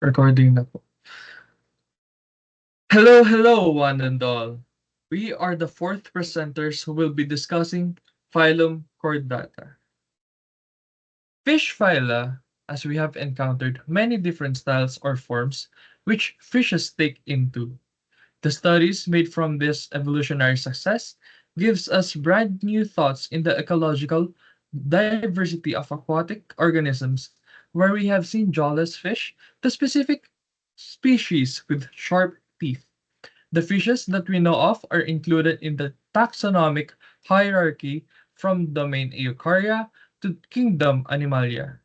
Recording na po. Hello, hello, one and all. We are the fourth presenters who will be discussing phylum Chordata. Fish phyla, as we have encountered many different styles or forms which fishes take into. The studies made from this evolutionary success gives us brand new thoughts in the ecological diversity of aquatic organisms where we have seen jawless fish to specific species with sharp teeth. The fishes that we know of are included in the taxonomic hierarchy from domain Eukarya to kingdom Animalia.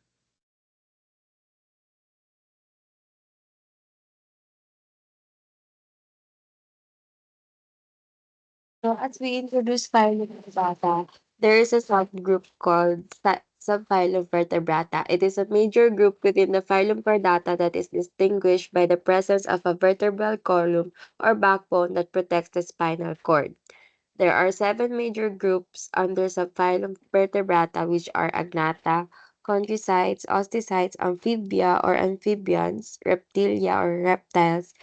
So as we introduce phylum Vertebrata, there is a subgroup called subphylum Vertebrata. It is a major group within the phylum Chordata that is distinguished by the presence of a vertebral column or backbone that protects the spinal cord. There are seven major groups under subphylum Vertebrata, which are Agnatha, Conchusites, Osteichthyes, Amphibia or amphibians, Reptilia or reptiles,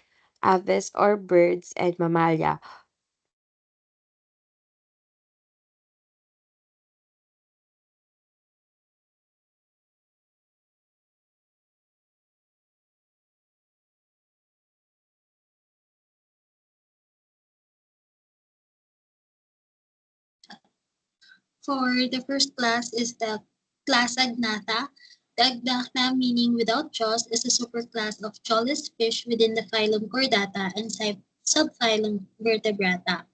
Aves or birds, and Mammalia. For the first class is the class Agnatha. The Agnatha, meaning without jaws, is a superclass of jawless fish within the phylum Chordata and subphylum Vertebrata.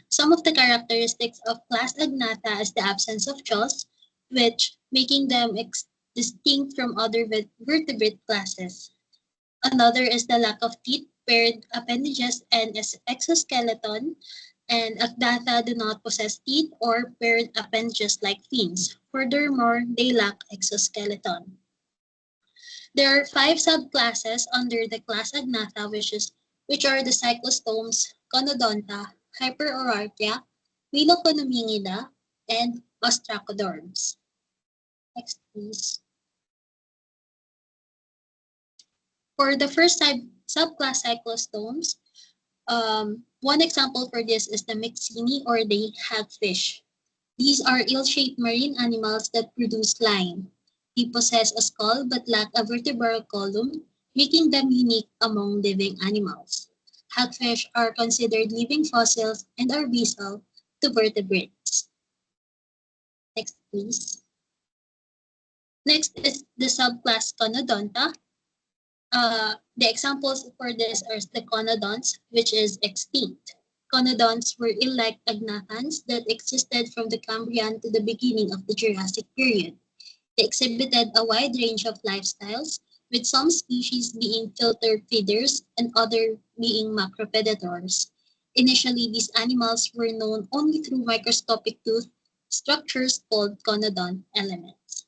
Some of the characteristics of class Agnatha is the absence of jaws, which making them distinct from other vertebrate classes. Another is the lack of teeth, paired appendages, and exoskeleton, and Agdatha do not possess teeth or paired appendages like fins. Furthermore, they lack exoskeleton. There are five subclasses under the class Agnatha, which are the cyclostomes, Conodonta, Hyperorartia, Meloconomingida, and Ostracoderms. Next, please. For the first subclass cyclostomes, one example for this is the Mexini or the hagfish. These are ill-shaped marine animals that produce line. They possess a skull but lack a vertebral column, making them unique among living animals. Hagfish are considered living fossils and are basal to vertebrates. Next, please. Next is the subclass Conodonta. The examples for this are the conodonts, which is extinct. Conodonts were eel-like agnathans that existed from the Cambrian to the beginning of the Jurassic period. They exhibited a wide range of lifestyles, with some species being filter feeders and other being macropredators. Initially, these animals were known only through microscopic tooth structures called conodont elements.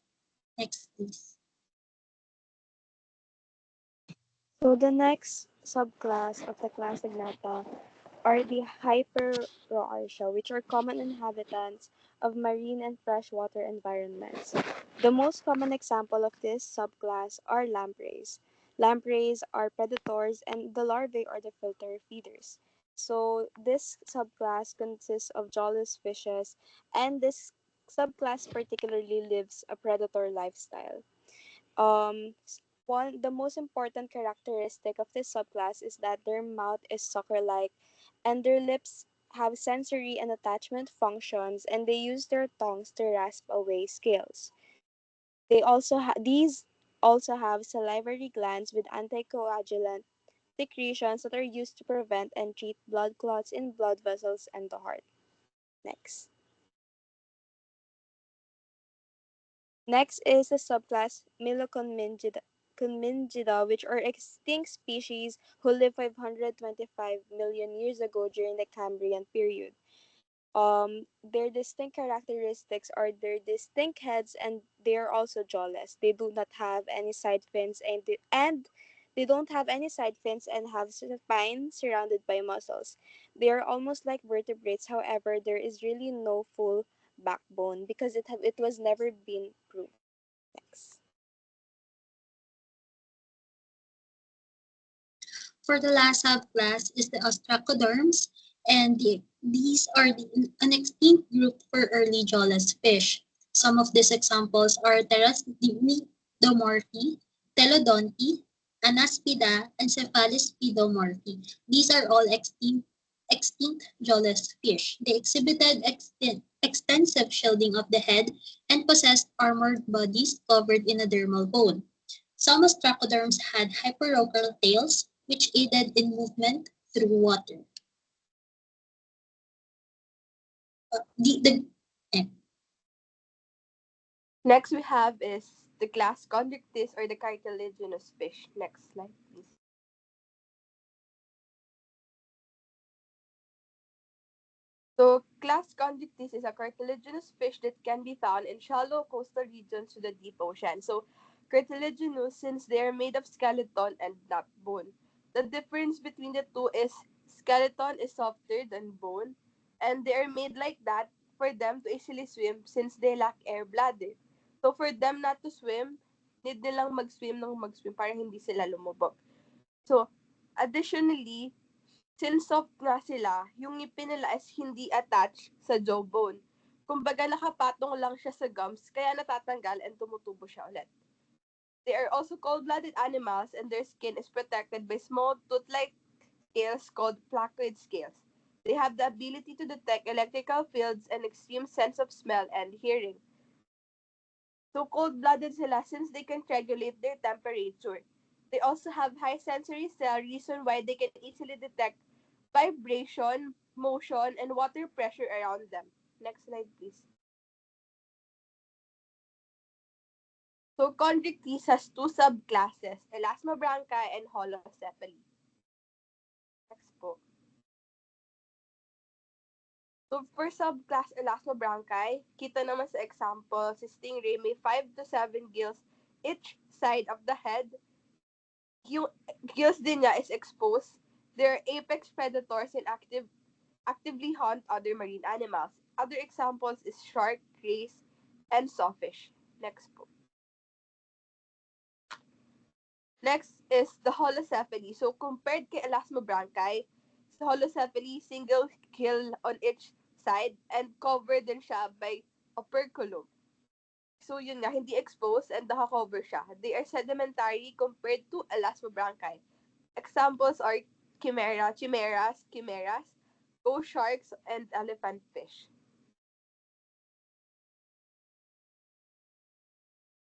Next, please. So the next subclass of the class Agnatha are the Hyperoarchaea, which are common inhabitants of marine and freshwater environments. The most common example of this subclass are lampreys. Lampreys are predators and the larvae are the filter feeders. So this subclass consists of jawless fishes and this subclass particularly lives a predator lifestyle. One the most important characteristic of this subclass is that their mouth is sucker-like and their lips have sensory and attachment functions and they use their tongues to rasp away scales. These also have salivary glands with anticoagulant secretions that are used to prevent and treat blood clots in blood vessels and the heart. Next. Next is the subclass Meloconmingida, which are extinct species who lived 525 million years ago during the Cambrian period. Their distinct characteristics are their distinct heads and they are also jawless. They do not have any side fins and they don't have any side fins and have spine surrounded by muscles. They are almost like vertebrates. However, there is really no full backbone because it was never been proved. Next. For the last subclass is the ostracoderms, and these are an extinct group for early jawless fish. Some of these examples are Pteranodonti, Telodonti, Anaspida, and Cephalispidomorphi. These are all extinct jawless fish. They exhibited extensive shielding of the head and possessed armored bodies covered in a dermal bone. Some ostracoderms had hyperochal tails, which aided in movement through water. Uh, the, the, eh, Next we have is the class Chondrichthyes or the cartilaginous fish. Next slide, please. So, class Chondrichthyes is a cartilaginous fish that can be found in shallow coastal regions to the deep ocean. So, cartilaginous since they are made of skeleton and not bone. The difference between the two is skeleton is softer than bone, and they are made like that for them to easily swim since they lack air bladder. So, for them not to swim, need nilang mag-swim para hindi sila lumubog. So, additionally, since soft nga sila, yung ngipin nila is hindi attached sa jawbone. Kumbaga nakapatong lang siya sa gums, kaya natatanggal and tumutubo siya ulit. They are also cold-blooded animals and their skin is protected by small tooth-like scales called placoid scales. They have the ability to detect electrical fields and extreme sense of smell and hearing. So cold-blooded sila since they can regulate their temperature. They also have high sensory cell, reason why they can easily detect vibration, motion, and water pressure around them. Next slide, please. So Chondrichthyes has two subclasses, Elasmobranchi and Holocephaly. Next po. So for subclass Elasmobranchi, kita naman sa example, si stingray may 5 to 7 gills each side of the head. Yung gills din niya is exposed. They're apex predators and actively hunt other marine animals. Other examples is shark, rays, and sawfish. Next po. Next is the holocephaly. So compared kay Elasmobranchi, sa holocephaly, single gill on each side and covered din siya by operculum. So yun nga, hindi exposed and naka-cover siya. They are sedimentary compared to Elasmobranchi. Examples are chimeras, ghost sharks, and elephant fish.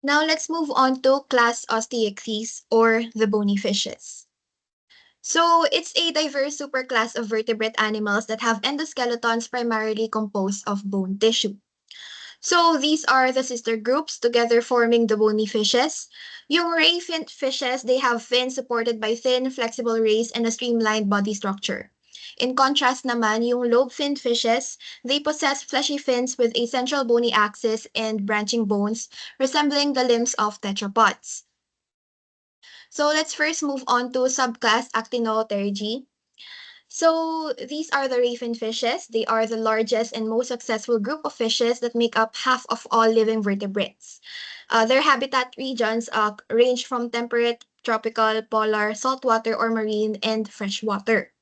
Now let's move on to class Osteichthyes or the bony fishes. So it's a diverse superclass of vertebrate animals that have endoskeletons primarily composed of bone tissue. So these are the sister groups together forming the bony fishes. Yung ray fin fishes, they have fins supported by thin, flexible rays and a streamlined body structure. In contrast naman, yung lobe-finned fishes, they possess fleshy fins with a central bony axis and branching bones resembling the limbs of tetrapods. So let's first move on to subclass Actinopterygii. So these are the ray fin fishes. They are the largest and most successful group of fishes that make up half of all living vertebrates. Their habitat regions range from temperate, tropical, polar, saltwater or marine, and freshwater.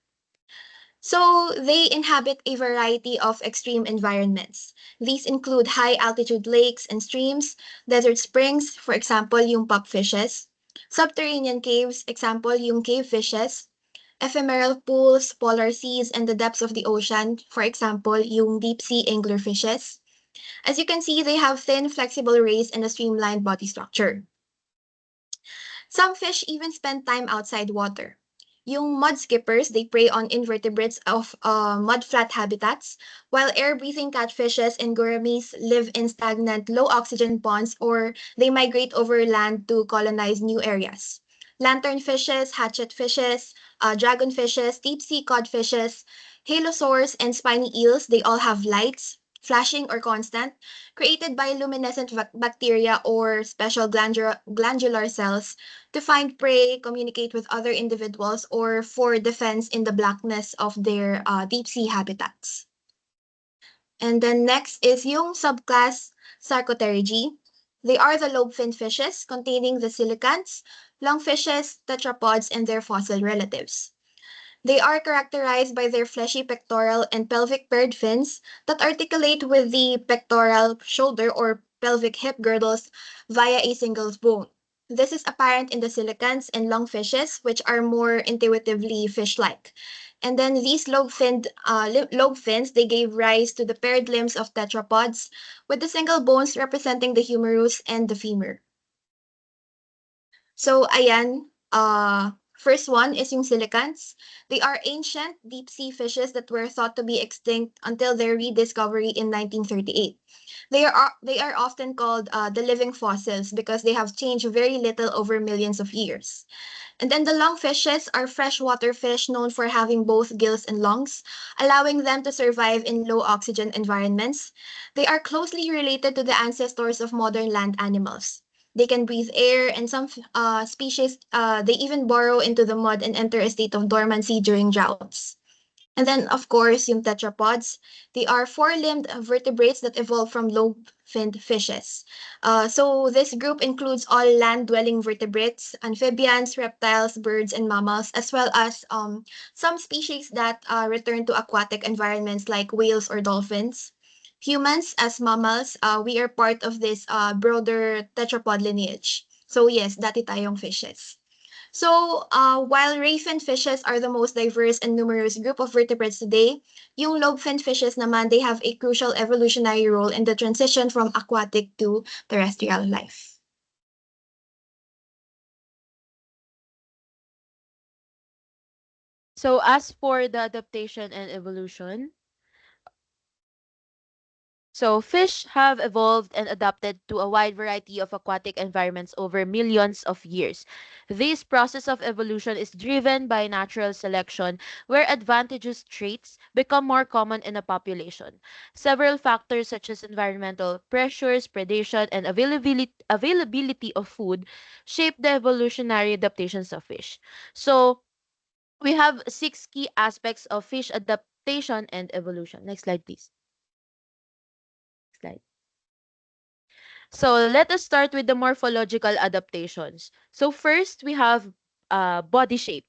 So they inhabit a variety of extreme environments. These include high-altitude lakes and streams, desert springs, for example, yung pupfishes, subterranean caves, example, yung cave fishes, ephemeral pools, polar seas, and the depths of the ocean, for example, yung deep-sea anglerfishes. As you can see, they have thin, flexible rays and a streamlined body structure. Some fish even spend time outside water. Yung mud skippers, they prey on invertebrates of mudflat habitats, while air-breathing catfishes and gouramis live in stagnant, low-oxygen ponds or they migrate over land to colonize new areas. Lanternfishes, hatchetfishes, dragonfishes, deep-sea codfishes, halosaurs, and spiny eels, they all have lights, flashing or constant, created by luminescent bacteria or special glandular cells to find prey, communicate with other individuals, or for defense in the blackness of their deep-sea habitats. And then next is yung subclass Sarcopterygii. They are the lobe-finned fishes containing the coelacanths, lungfishes, tetrapods, and their fossil relatives. They are characterized by their fleshy pectoral and pelvic paired fins that articulate with the pectoral shoulder or pelvic hip girdles via a single bone. This is apparent in the coelacanths and lungfishes, which are more intuitively fish-like. And then these lobe fins, they gave rise to the paired limbs of tetrapods, with the single bones representing the humerus and the femur. So, ayan, first one is yung coelacanths. They are ancient deep-sea fishes that were thought to be extinct until their rediscovery in 1938. They are often called the living fossils because they have changed very little over millions of years. And then the lungfishes are freshwater fish known for having both gills and lungs, allowing them to survive in low oxygen environments. They are closely related to the ancestors of modern land animals. They can breathe air, and some species, they even burrow into the mud and enter a state of dormancy during droughts. And then, of course, yung tetrapods. They are four-limbed vertebrates that evolved from lobe-finned fishes. So this group includes all land-dwelling vertebrates, amphibians, reptiles, birds, and mammals, as well as some species that return to aquatic environments like whales or dolphins. Humans, as mammals, we are part of this broader tetrapod lineage. So yes, dati tayong fishes. So, while ray-fin fishes are the most diverse and numerous group of vertebrates today, yung lobe-fin fishes naman, they have a crucial evolutionary role in the transition from aquatic to terrestrial life. So as for the adaptation and evolution, so fish have evolved and adapted to a wide variety of aquatic environments over millions of years. This process of evolution is driven by natural selection, where advantageous traits become more common in a population. Several factors such as environmental pressures, predation, and availability of food shape the evolutionary adaptations of fish. So we have six key aspects of fish adaptation and evolution. Next slide, please. Slide. So let us start with the morphological adaptations. So first, we have body shape.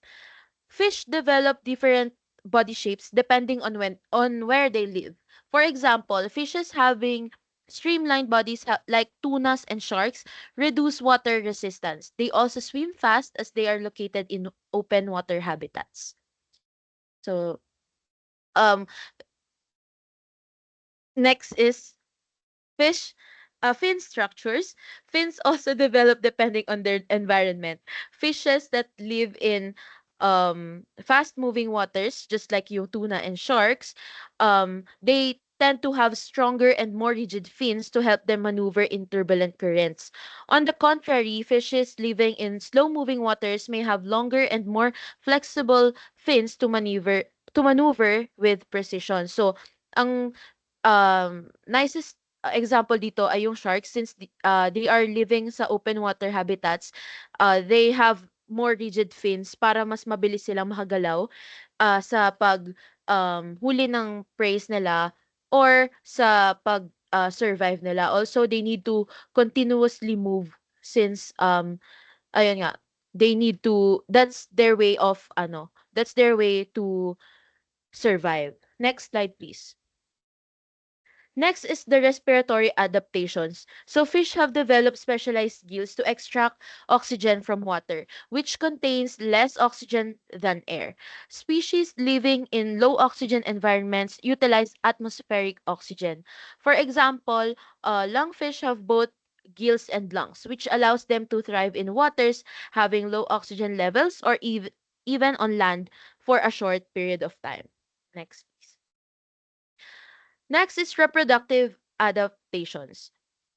Fish develop different body shapes depending on where they live. For example, fishes having streamlined bodies like tunas and sharks reduce water resistance. They also swim fast as they are located in open water habitats. So um next is fish fin structures. Fins also develop depending on their environment. Fishes that live in fast moving waters, just like yung tuna and sharks, they tend to have stronger and more rigid fins to help them maneuver in turbulent currents. On the contrary, fishes living in slow moving waters may have longer and more flexible fins to maneuver with precision. So ang nicest example dito ay yung sharks, since they are living sa open water habitats. They have more rigid fins para mas mabilis silang makagalaw sa pag huli ng prey nila or sa pag survive nila. Also, they need to continuously move since ayun nga, they need to that's their way to survive. Next slide, please. Next is the respiratory adaptations. So fish have developed specialized gills to extract oxygen from water, which contains less oxygen than air. Species living in low oxygen environments utilize atmospheric oxygen. For example, lungfish have both gills and lungs, which allows them to thrive in waters having low oxygen levels or even on land for a short period of time. Next, please. Next is reproductive adaptations.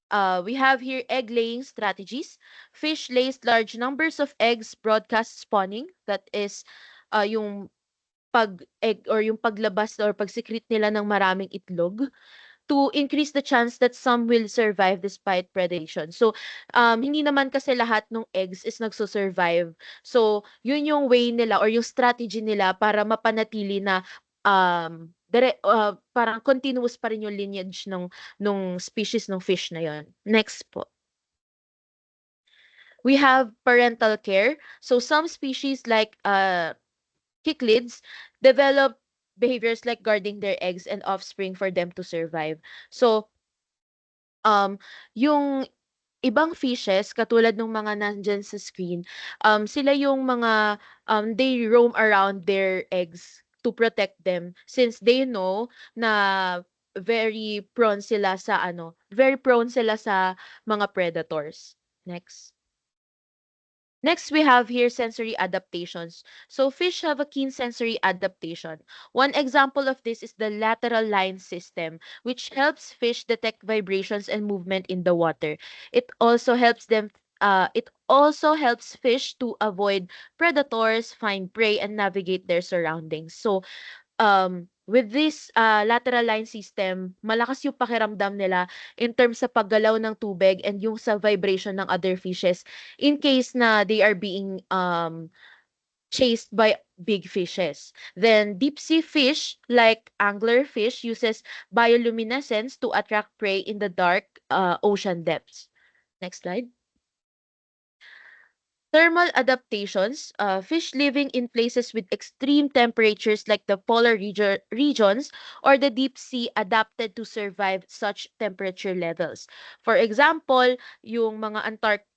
We have here egg laying strategies. Fish lays large numbers of eggs, broadcast spawning. That is yung pag-egg or yung paglabas or pagsikrit nila ng maraming itlog to increase the chance that some will survive despite predation. So, hindi naman kasi lahat ng eggs is nagso-survive. So, yun yung way nila or yung strategy nila para mapanatili na parang continuous pa rin yung lineage nung species ng fish na yon. Next po. We have parental care. So, some species like cichlids develop behaviors like guarding their eggs and offspring for them to survive. So, um, yung ibang fishes katulad ng mga nandiyan sa screen, sila yung mga, they roam around their eggs to protect them since they know na very prone sila sa mga predators. Next. Next, we have here sensory adaptations. So fish have a keen sensory adaptation. One example of this is the lateral line system, which helps fish detect vibrations and movement in the water. It also helps fish to avoid predators, find prey, and navigate their surroundings. So with this lateral line system, malakas yung pakiramdam nila in terms sa paggalaw ng tubig and yung sa vibration ng other fishes in case na they are being chased by big fishes. Then deep sea fish like anglerfish uses bioluminescence to attract prey in the dark ocean depths. Next slide. Thermal adaptations, fish living in places with extreme temperatures like the polar regions or the deep sea adapted to survive such temperature levels. For example, yung mga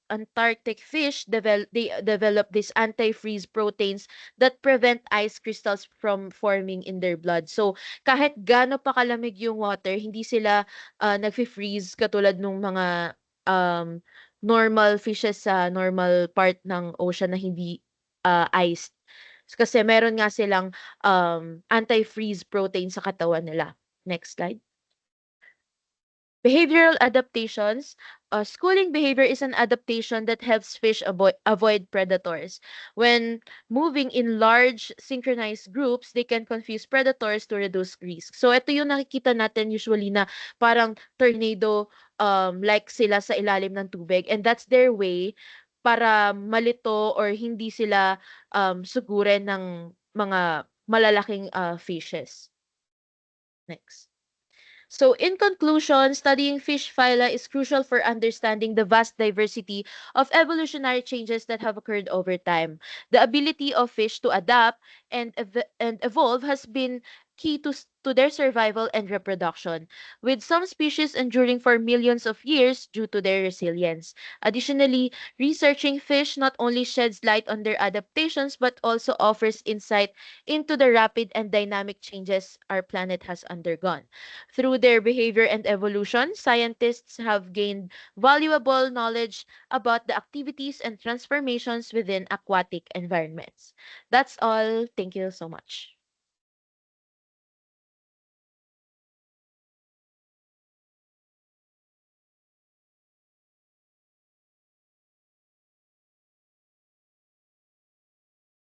Antarctic fish they develop these anti-freeze proteins that prevent ice crystals from forming in their blood. So kahit gaano pa kalamig yung water, hindi sila nagfi-freeze katulad nung mga um, normal fishes sa normal part ng ocean na hindi iced. Kasi meron nga silang anti-freeze protein sa katawan nila. Next slide. Behavioral adaptations. Schooling behavior is an adaptation that helps fish avoid predators. When moving in large synchronized groups, they can confuse predators to reduce risk. So ito yung nakikita natin usually na parang tornado like sila sa ilalim ng tubig, and that's their way para malito or hindi sila sugurin ng mga malalaking fishes. Next. So, in conclusion, studying fish phyla is crucial for understanding the vast diversity of evolutionary changes that have occurred over time. The ability of fish to adapt and evolve has been key to their survival and reproduction, with some species enduring for millions of years due to their resilience. Additionally, researching fish not only sheds light on their adaptations but also offers insight into the rapid and dynamic changes our planet has undergone. Through their behavior and evolution, scientists have gained valuable knowledge about the activities and transformations within aquatic environments. That's all. Thank you so much.